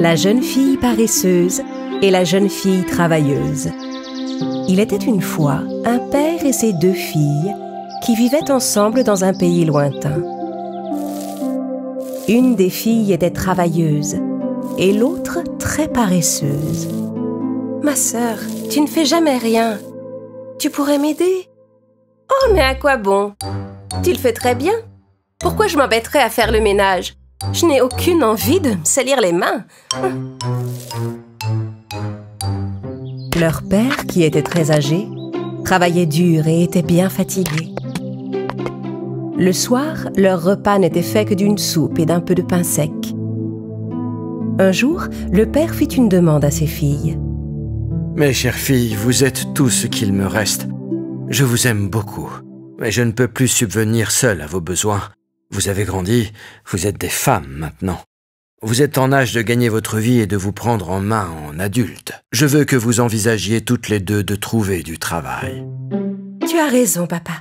La jeune fille paresseuse et la jeune fille travailleuse. Il était une fois un père et ses deux filles qui vivaient ensemble dans un pays lointain. Une des filles était travailleuse et l'autre très paresseuse. « Ma sœur, tu ne fais jamais rien. Tu pourrais m'aider ?»« Oh, mais à quoi bon? Tu le fais très bien. Pourquoi je m'embêterais à faire le ménage? Je n'ai aucune envie de me salir les mains. » Leur père, qui était très âgé, travaillait dur et était bien fatigué. Le soir, leur repas n'était fait que d'une soupe et d'un peu de pain sec. Un jour, le père fit une demande à ses filles. « Mes chères filles, vous êtes tout ce qu'il me reste. Je vous aime beaucoup, mais je ne peux plus subvenir seul à vos besoins. Vous avez grandi, vous êtes des femmes maintenant. Vous êtes en âge de gagner votre vie et de vous prendre en main en adulte. Je veux que vous envisagiez toutes les deux de trouver du travail. » « Tu as raison, papa.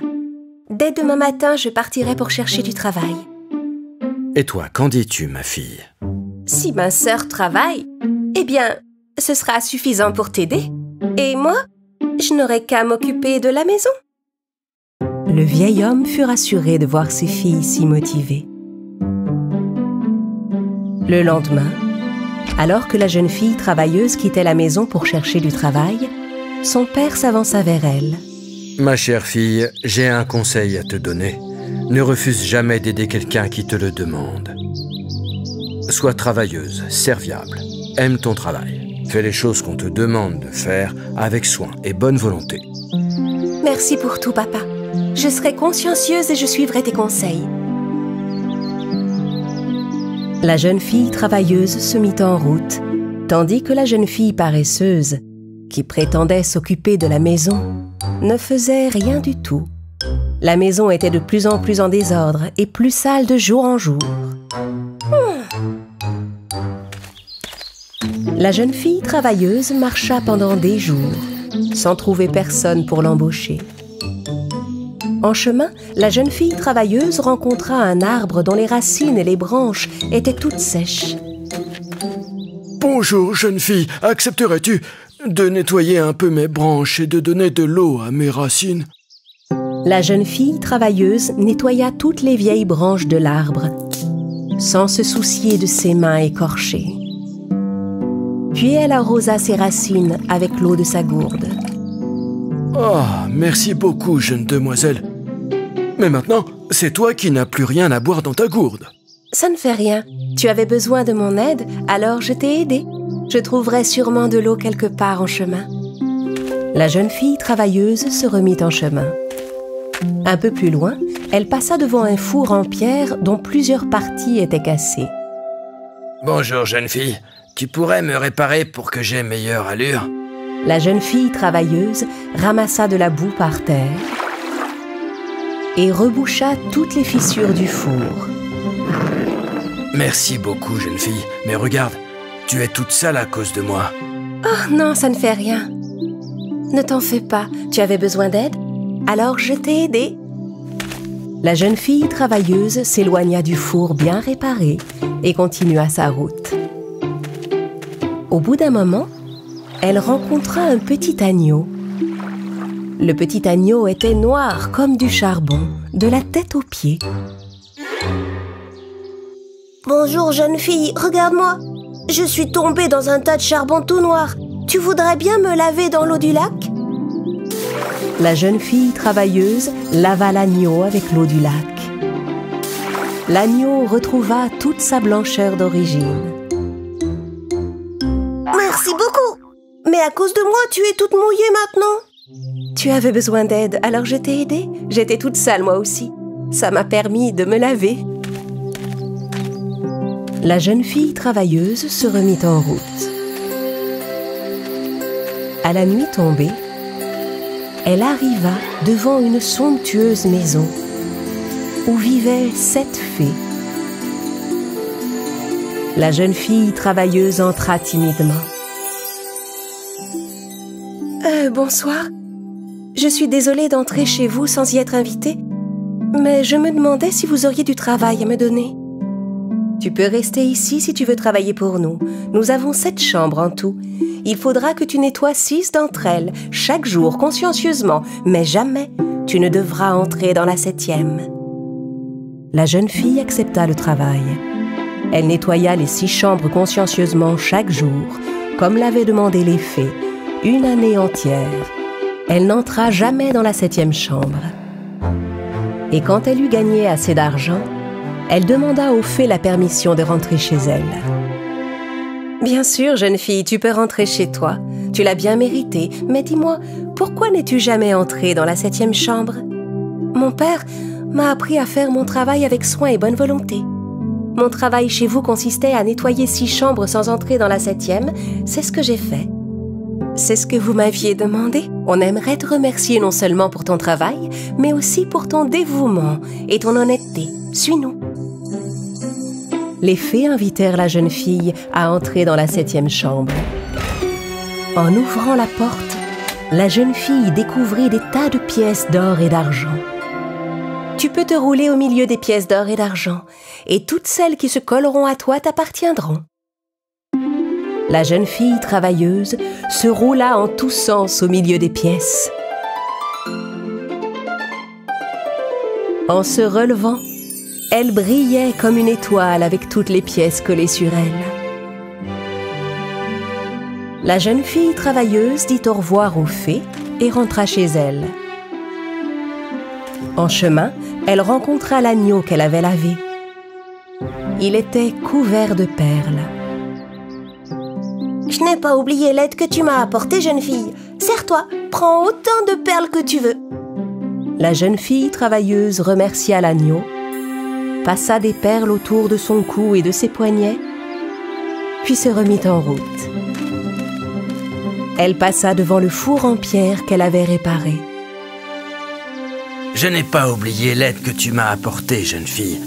Dès demain matin, je partirai pour chercher du travail. »« Et toi, qu'en dis-tu, ma fille? » ?»« Si ma sœur travaille, eh bien, ce sera suffisant pour t'aider. Et moi, je n'aurai qu'à m'occuper de la maison. » Le vieil homme fut rassuré de voir ses filles si motivées. Le lendemain, alors que la jeune fille travailleuse quittait la maison pour chercher du travail, son père s'avança vers elle. « Ma chère fille, j'ai un conseil à te donner. Ne refuse jamais d'aider quelqu'un qui te le demande. Sois travailleuse, serviable, aime ton travail. Fais les choses qu'on te demande de faire avec soin et bonne volonté. »« Merci pour tout, papa. Je serai consciencieuse et je suivrai tes conseils. » La jeune fille travailleuse se mit en route, tandis que la jeune fille paresseuse, qui prétendait s'occuper de la maison, ne faisait rien du tout. La maison était de plus en plus en désordre et plus sale de jour en jour. La jeune fille travailleuse marcha pendant des jours, sans trouver personne pour l'embaucher. En chemin, la jeune fille travailleuse rencontra un arbre dont les racines et les branches étaient toutes sèches. « Bonjour, jeune fille, accepterais-tu de nettoyer un peu mes branches et de donner de l'eau à mes racines? » La jeune fille travailleuse nettoya toutes les vieilles branches de l'arbre, sans se soucier de ses mains écorchées. Puis elle arrosa ses racines avec l'eau de sa gourde. « Oh, merci beaucoup, jeune demoiselle. Mais maintenant, c'est toi qui n'as plus rien à boire dans ta gourde. »« Ça ne fait rien. Tu avais besoin de mon aide, alors je t'ai aidé. Je trouverai sûrement de l'eau quelque part en chemin. » La jeune fille travailleuse se remit en chemin. Un peu plus loin, elle passa devant un four en pierre dont plusieurs parties étaient cassées. « Bonjour, jeune fille. Tu pourrais me réparer pour que j'aie meilleure allure ?» La jeune fille travailleuse ramassa de la boue par terre et reboucha toutes les fissures du four. « Merci beaucoup, jeune fille. Mais regarde, tu es toute sale à cause de moi. »« Oh non, ça ne fait rien. Ne t'en fais pas. Tu avais besoin d'aide? Alors je t'ai aidé. » La jeune fille travailleuse s'éloigna du four bien réparé et continua sa route. Au bout d'un moment, elle rencontra un petit agneau. Le petit agneau était noir comme du charbon, de la tête aux pieds. « Bonjour, jeune fille, regarde-moi. Je suis tombée dans un tas de charbon tout noir. Tu voudrais bien me laver dans l'eau du lac ?» La jeune fille travailleuse lava l'agneau avec l'eau du lac. L'agneau retrouva toute sa blancheur d'origine. « Merci beaucoup. Mais à cause de moi, tu es toute mouillée maintenant. » Tu avais besoin d'aide, alors je t'ai aidée. J'étais toute sale moi aussi. Ça m'a permis de me laver. La jeune fille travailleuse se remit en route. À la nuit tombée, elle arriva devant une somptueuse maison où vivaient 7 fées. La jeune fille travailleuse entra timidement. « Bonsoir. Je suis désolée d'entrer chez vous sans y être invitée, mais je me demandais si vous auriez du travail à me donner. » Tu peux rester ici si tu veux travailler pour nous. Nous avons 7 chambres en tout. Il faudra que tu nettoies 6 d'entre elles, chaque jour, consciencieusement, mais jamais tu ne devras entrer dans la 7e. La jeune fille accepta le travail. Elle nettoya les 6 chambres consciencieusement chaque jour, comme l'avaient demandé les fées, une année entière. Elle n'entra jamais dans la 7e chambre. Et quand elle eut gagné assez d'argent, elle demanda aux fées la permission de rentrer chez elle. « Bien sûr, jeune fille, tu peux rentrer chez toi. Tu l'as bien mérité, mais dis-moi, pourquoi n'es-tu jamais entrée dans la 7e chambre? Mon père m'a appris à faire mon travail avec soin et bonne volonté. Mon travail chez vous consistait à nettoyer 6 chambres sans entrer dans la 7e, c'est ce que j'ai fait. C'est ce que vous m'aviez demandé. On aimerait te remercier non seulement pour ton travail, mais aussi pour ton dévouement et ton honnêteté. Suis-nous. » Les fées invitèrent la jeune fille à entrer dans la 7e chambre. En ouvrant la porte, la jeune fille découvrit des tas de pièces d'or et d'argent. Tu peux te rouler au milieu des pièces d'or et d'argent, et toutes celles qui se colleront à toi t'appartiendront. La jeune fille travailleuse se roula en tous sens au milieu des pièces. En se relevant, elle brillait comme une étoile avec toutes les pièces collées sur elle. La jeune fille travailleuse dit au revoir aux fées et rentra chez elle. En chemin, elle rencontra l'agneau qu'elle avait lavé. Il était couvert de perles. « Je n'ai pas oublié l'aide que tu m'as apportée, jeune fille. Serre-toi, prends autant de perles que tu veux. » La jeune fille travailleuse remercia l'agneau, passa des perles autour de son cou et de ses poignets, puis se remit en route. Elle passa devant le four en pierre qu'elle avait réparé. « Je n'ai pas oublié l'aide que tu m'as apportée, jeune fille.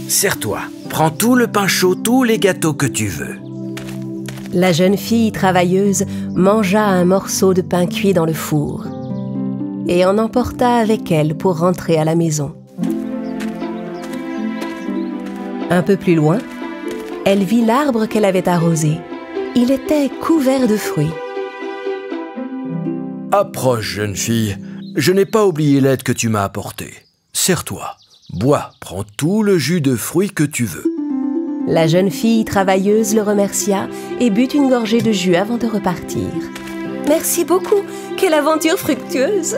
Serre-toi, prends tout le pain chaud, tous les gâteaux que tu veux. » La jeune fille travailleuse mangea un morceau de pain cuit dans le four et en emporta avec elle pour rentrer à la maison. Un peu plus loin, elle vit l'arbre qu'elle avait arrosé. Il était couvert de fruits. « Approche, jeune fille. Je n'ai pas oublié l'aide que tu m'as apportée. Serre-toi, bois, prends tout le jus de fruits que tu veux. » La jeune fille travailleuse le remercia et but une gorgée de jus avant de repartir. « Merci beaucoup. Quelle aventure fructueuse !»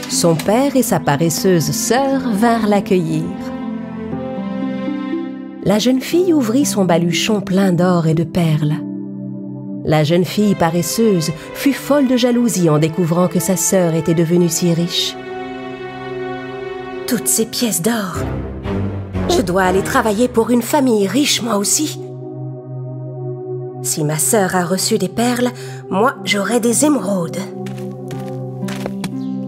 Son père et sa paresseuse sœur vinrent l'accueillir. La jeune fille ouvrit son baluchon plein d'or et de perles. La jeune fille paresseuse fut folle de jalousie en découvrant que sa sœur était devenue si riche. « Toutes ces pièces d'or! Je dois aller travailler pour une famille riche, moi aussi. Si ma sœur a reçu des perles, moi j'aurai des émeraudes. »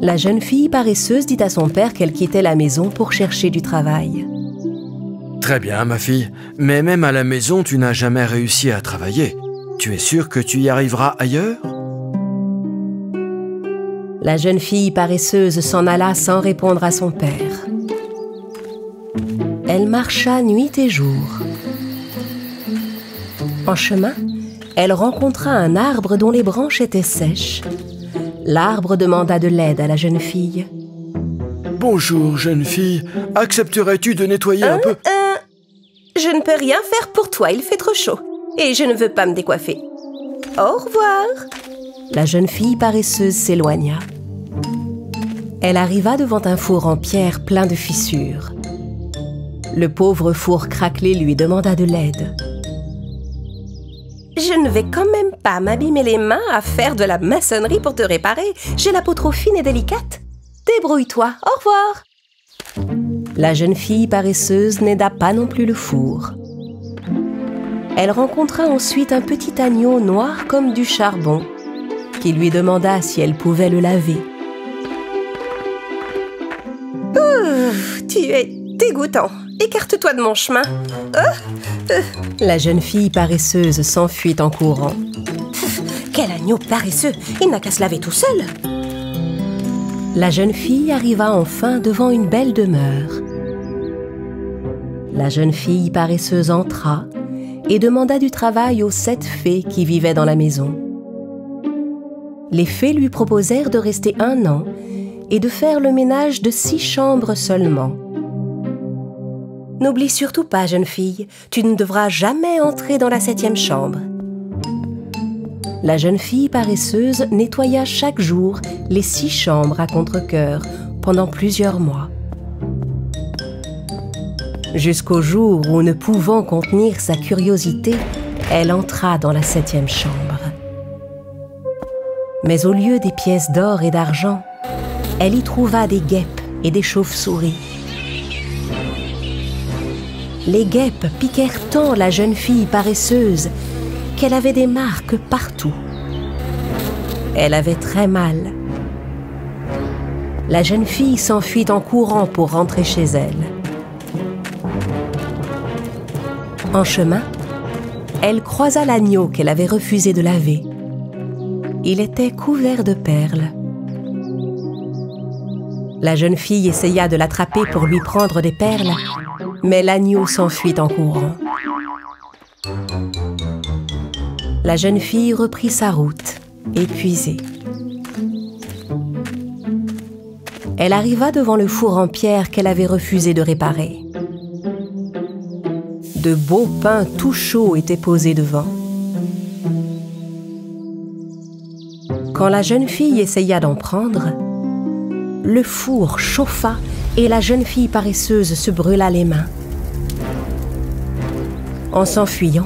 La jeune fille paresseuse dit à son père qu'elle quittait la maison pour chercher du travail. « Très bien, ma fille, mais même à la maison, tu n'as jamais réussi à travailler. Tu es sûre que tu y arriveras ailleurs ?» La jeune fille paresseuse s'en alla sans répondre à son père. Elle marcha nuit et jour. En chemin, elle rencontra un arbre dont les branches étaient sèches. L'arbre demanda de l'aide à la jeune fille. « Bonjour, jeune fille. Accepterais-tu de nettoyer un peu ?» Je ne peux rien faire pour toi, il fait trop chaud. Et je ne veux pas me décoiffer. Au revoir. La jeune fille paresseuse s'éloigna. Elle arriva devant un four en pierre plein de fissures. Le pauvre four craquelé lui demanda de l'aide. « Je ne vais quand même pas m'abîmer les mains à faire de la maçonnerie pour te réparer. J'ai la peau trop fine et délicate. Débrouille-toi, au revoir. » La jeune fille paresseuse n'aida pas non plus le four. Elle rencontra ensuite un petit agneau noir comme du charbon, qui lui demanda si elle pouvait le laver. « Ouf, tu es dégoûtant. Écarte-toi de mon chemin. » La jeune fille paresseuse s'enfuit en courant. « Quel agneau paresseux! Il n'a qu'à se laver tout seul. » La jeune fille arriva enfin devant une belle demeure. La jeune fille paresseuse entra et demanda du travail aux 7 fées qui vivaient dans la maison. Les fées lui proposèrent de rester 1 an et de faire le ménage de 6 chambres seulement. « N'oublie surtout pas, jeune fille, tu ne devras jamais entrer dans la 7e chambre. » La jeune fille paresseuse nettoya chaque jour les 6 chambres à contre-cœur pendant plusieurs mois. Jusqu'au jour où, ne pouvant contenir sa curiosité, elle entra dans la 7e chambre. Mais au lieu des pièces d'or et d'argent, elle y trouva des guêpes et des chauves-souris. Les guêpes piquèrent tant la jeune fille paresseuse qu'elle avait des marques partout. Elle avait très mal. La jeune fille s'enfuit en courant pour rentrer chez elle. En chemin, elle croisa l'agneau qu'elle avait refusé de laver. Il était couvert de perles. La jeune fille essaya de l'attraper pour lui prendre des perles, mais l'agneau s'enfuit en courant. La jeune fille reprit sa route, épuisée. Elle arriva devant le four en pierre qu'elle avait refusé de réparer. De beaux pains tout chauds étaient posés devant. Quand la jeune fille essaya d'en prendre, le four chauffa et la jeune fille paresseuse se brûla les mains. En s'enfuyant,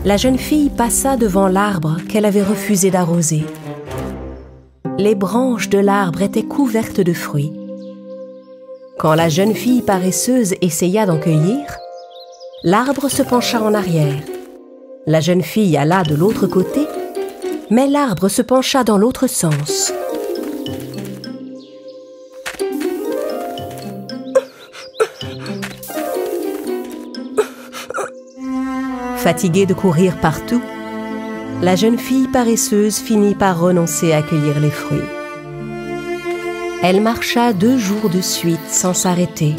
la jeune fille passa devant l'arbre qu'elle avait refusé d'arroser. Les branches de l'arbre étaient couvertes de fruits. Quand la jeune fille paresseuse essaya d'en cueillir, l'arbre se pencha en arrière. La jeune fille alla de l'autre côté, mais l'arbre se pencha dans l'autre sens. Fatiguée de courir partout, la jeune fille paresseuse finit par renoncer à cueillir les fruits. Elle marcha 2 jours de suite sans s'arrêter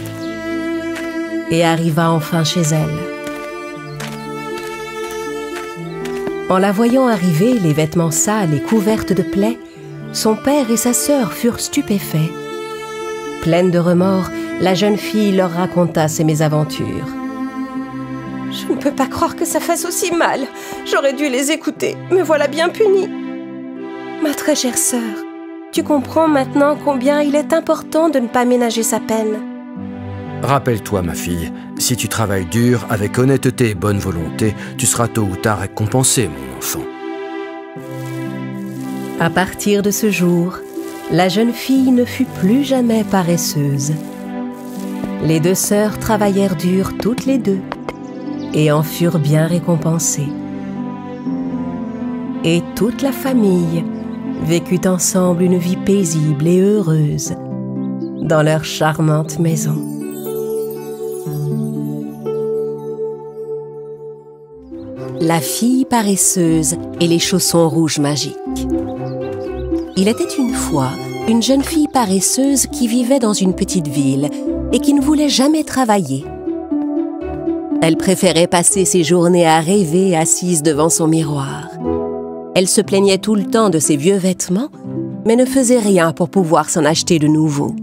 et arriva enfin chez elle. En la voyant arriver, les vêtements sales et couvertes de plaies, son père et sa sœur furent stupéfaits. Pleine de remords, la jeune fille leur raconta ses mésaventures. « Je ne peux pas croire que ça fasse aussi mal. J'aurais dû les écouter, me voilà bien punie. Ma très chère sœur, tu comprends maintenant combien il est important de ne pas ménager sa peine. Rappelle-toi, ma fille, si tu travailles dur, avec honnêteté et bonne volonté, tu seras tôt ou tard récompensée, mon enfant. » À partir de ce jour, la jeune fille ne fut plus jamais paresseuse. Les 2 sœurs travaillèrent dur toutes les 2 et en furent bien récompensées. Et toute la famille vécut ensemble une vie paisible et heureuse dans leur charmante maison. La fille paresseuse et les chaussons rouges magiques. Il était une fois une jeune fille paresseuse qui vivait dans une petite ville et qui ne voulait jamais travailler. Elle préférait passer ses journées à rêver assise devant son miroir. Elle se plaignait tout le temps de ses vieux vêtements, mais ne faisait rien pour pouvoir s'en acheter de nouveaux.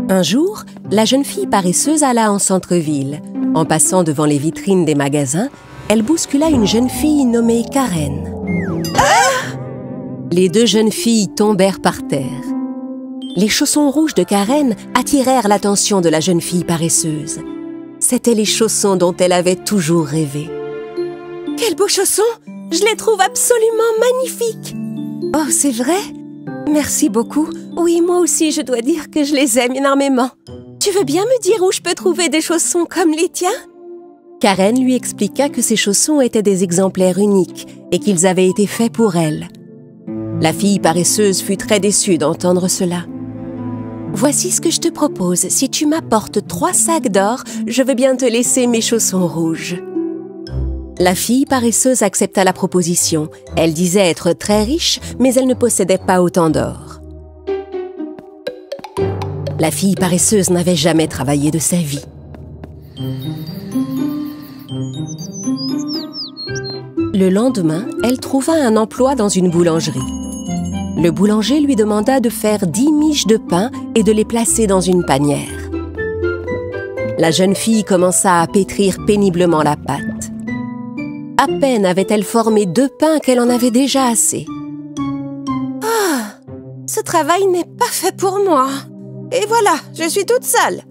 Un jour, la jeune fille paresseuse alla en centre-ville. En passant devant les vitrines des magasins, elle bouscula une jeune fille nommée Karen. Les 2 jeunes filles tombèrent par terre. Les chaussons rouges de Karen attirèrent l'attention de la jeune fille paresseuse. C'étaient les chaussons dont elle avait toujours rêvé. « Quels beaux chaussons! Je les trouve absolument magnifiques! »« Oh, c'est vrai? Merci beaucoup. Oui, moi aussi, je dois dire que je les aime énormément. Tu veux bien me dire où je peux trouver des chaussons comme les tiens? » Karen lui expliqua que ces chaussons étaient des exemplaires uniques et qu'ils avaient été faits pour elle. La fille paresseuse fut très déçue d'entendre cela. « Voici ce que je te propose. Si tu m'apportes 3 sacs d'or, je veux bien te laisser mes chaussons rouges. » La fille paresseuse accepta la proposition. Elle disait être très riche, mais elle ne possédait pas autant d'or. La fille paresseuse n'avait jamais travaillé de sa vie. Le lendemain, elle trouva un emploi dans une boulangerie. Le boulanger lui demanda de faire 10 miches de pain et de les placer dans une panière. La jeune fille commença à pétrir péniblement la pâte. À peine avait-elle formé 2 pains qu'elle en avait déjà assez. « Ah, ce travail n'est pas fait pour moi. Et voilà, je suis toute seule. »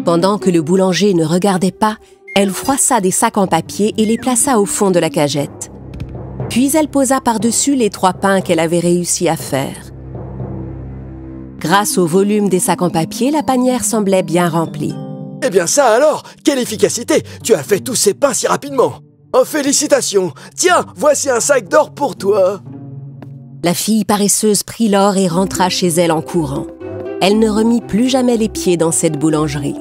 Pendant que le boulanger ne regardait pas, elle froissa des sacs en papier et les plaça au fond de la cagette. Puis elle posa par-dessus les 3 pains qu'elle avait réussi à faire. Grâce au volume des sacs en papier, la panière semblait bien remplie. « Eh bien ça alors, quelle efficacité! Tu as fait tous ces pains si rapidement! Oh, félicitations! Tiens, voici un sac d'or pour toi! » La fille paresseuse prit l'or et rentra chez elle en courant. Elle ne remit plus jamais les pieds dans cette boulangerie.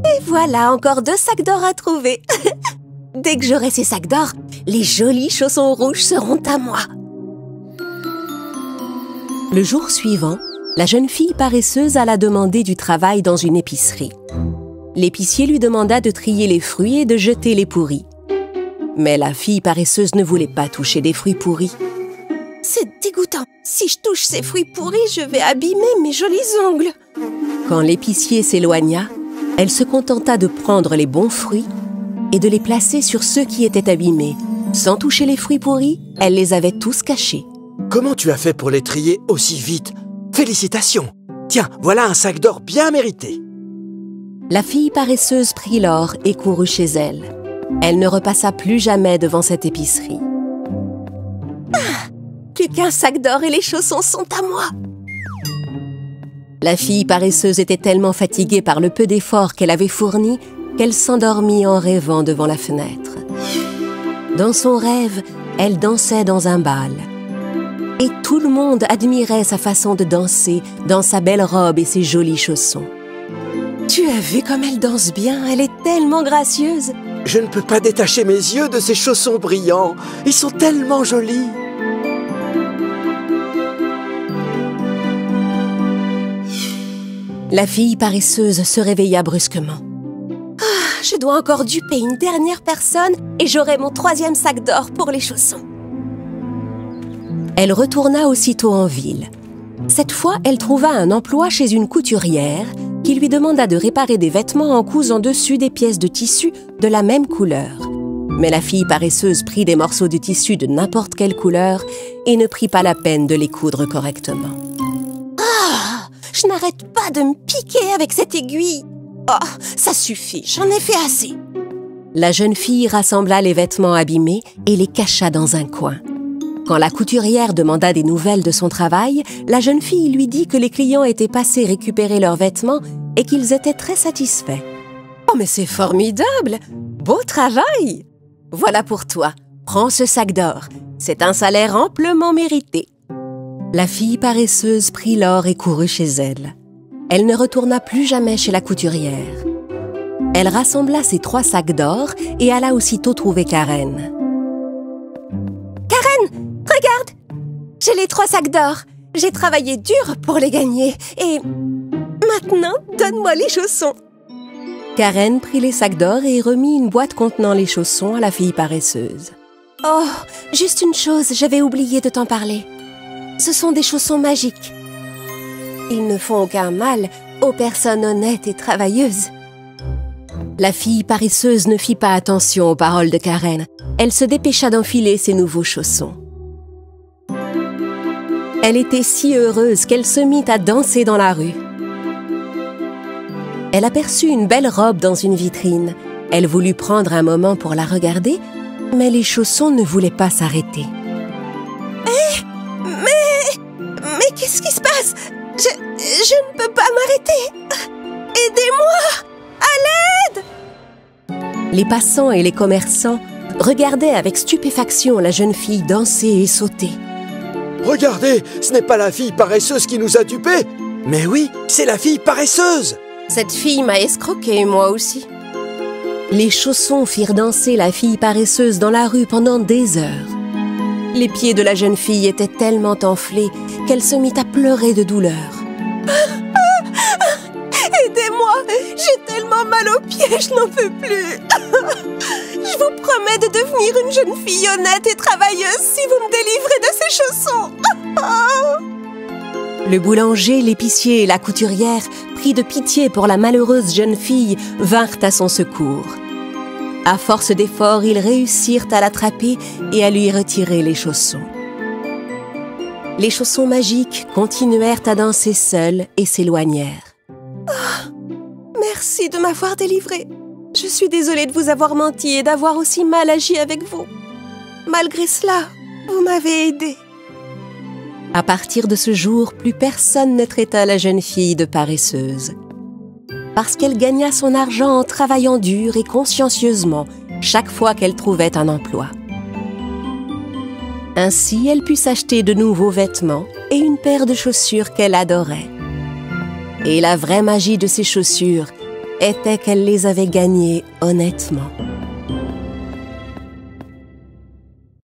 Et voilà, encore 2 sacs d'or à trouver. Dès que j'aurai ces sacs d'or, les jolis chaussons rouges seront à moi. Le jour suivant, la jeune fille paresseuse alla demander du travail dans une épicerie. L'épicier lui demanda de trier les fruits et de jeter les pourris. Mais la fille paresseuse ne voulait pas toucher des fruits pourris. « C'est dégoûtant. Si je touche ces fruits pourris, je vais abîmer mes jolis ongles. » Quand l'épicier s'éloigna, elle se contenta de prendre les bons fruits et de les placer sur ceux qui étaient abîmés. Sans toucher les fruits pourris, elle les avait tous cachés. « Comment tu as fait pour les trier aussi vite? Félicitations! Tiens, voilà un sac d'or bien mérité. » La fille paresseuse prit l'or et courut chez elle. Elle ne repassa plus jamais devant cette épicerie. Ah, plus qu'un sac d'or et les chaussons sont à moi. La fille paresseuse était tellement fatiguée par le peu d'efforts qu'elle avait fourni qu'elle s'endormit en rêvant devant la fenêtre. Dans son rêve, elle dansait dans un bal. Et tout le monde admirait sa façon de danser dans sa belle robe et ses jolis chaussons. Tu as vu comme elle danse bien? Elle est tellement gracieuse. Je ne peux pas détacher mes yeux de ces chaussons brillants. Ils sont tellement jolis. La fille paresseuse se réveilla brusquement. Ah, je dois encore duper une dernière personne et j'aurai mon 3e sac d'or pour les chaussons. Elle retourna aussitôt en ville. Cette fois, elle trouva un emploi chez une couturière qui lui demanda de réparer des vêtements en cousant dessus des pièces de tissu de la même couleur. Mais la fille paresseuse prit des morceaux de tissu de n'importe quelle couleur et ne prit pas la peine de les coudre correctement. Ah, je n'arrête pas de me piquer avec cette aiguille. Oh, ça suffit, j'en ai fait assez. La jeune fille rassembla les vêtements abîmés et les cacha dans un coin. Quand la couturière demanda des nouvelles de son travail, la jeune fille lui dit que les clients étaient passés récupérer leurs vêtements et qu'ils étaient très satisfaits. « Oh, mais c'est formidable! Beau travail! Voilà pour toi, prends ce sac d'or. C'est un salaire amplement mérité. » La fille paresseuse prit l'or et courut chez elle. Elle ne retourna plus jamais chez la couturière. Elle rassembla ses 3 sacs d'or et alla aussitôt trouver Karen. Regarde, j'ai les 3 sacs d'or. J'ai travaillé dur pour les gagner. Et maintenant, donne-moi les chaussons. Karen prit les sacs d'or et remit une boîte contenant les chaussons à la fille paresseuse. Oh, juste une chose, j'avais oublié de t'en parler. Ce sont des chaussons magiques. Ils ne font aucun mal aux personnes honnêtes et travailleuses. La fille paresseuse ne fit pas attention aux paroles de Karen. Elle se dépêcha d'enfiler ses nouveaux chaussons. Elle était si heureuse qu'elle se mit à danser dans la rue. Elle aperçut une belle robe dans une vitrine. Elle voulut prendre un moment pour la regarder, mais les chaussons ne voulaient pas s'arrêter. Mais qu'est-ce qui se passe? Je ne peux pas m'arrêter. Aidez-moi! À l'aide! Les passants et les commerçants regardaient avec stupéfaction la jeune fille danser et sauter. Regardez, ce n'est pas la fille paresseuse qui nous a dupés. Mais oui, c'est la fille paresseuse. Cette fille m'a escroqué, moi aussi. Les chaussons firent danser la fille paresseuse dans la rue pendant des heures. Les pieds de la jeune fille étaient tellement enflés qu'elle se mit à pleurer de douleur. Aidez-moi, j'ai tellement mal aux pieds, je n'en peux plus. Je vous promets de devenir une jeune fille honnête et travailleuse si vous me délivrez de ces chaussons. Le boulanger, l'épicier et la couturière, pris de pitié pour la malheureuse jeune fille, vinrent à son secours. À force d'efforts, ils réussirent à l'attraper et à lui retirer les chaussons. Les chaussons magiques continuèrent à danser seuls et s'éloignèrent. Merci de m'avoir délivrée. Je suis désolée de vous avoir menti et d'avoir aussi mal agi avec vous. Malgré cela, vous m'avez aidée. À partir de ce jour, plus personne ne traita la jeune fille de paresseuse. Parce qu'elle gagna son argent en travaillant dur et consciencieusement chaque fois qu'elle trouvait un emploi. Ainsi, elle put s'acheter de nouveaux vêtements et une paire de chaussures qu'elle adorait. Et la vraie magie de ces chaussures était qu'elle les avait gagnées honnêtement.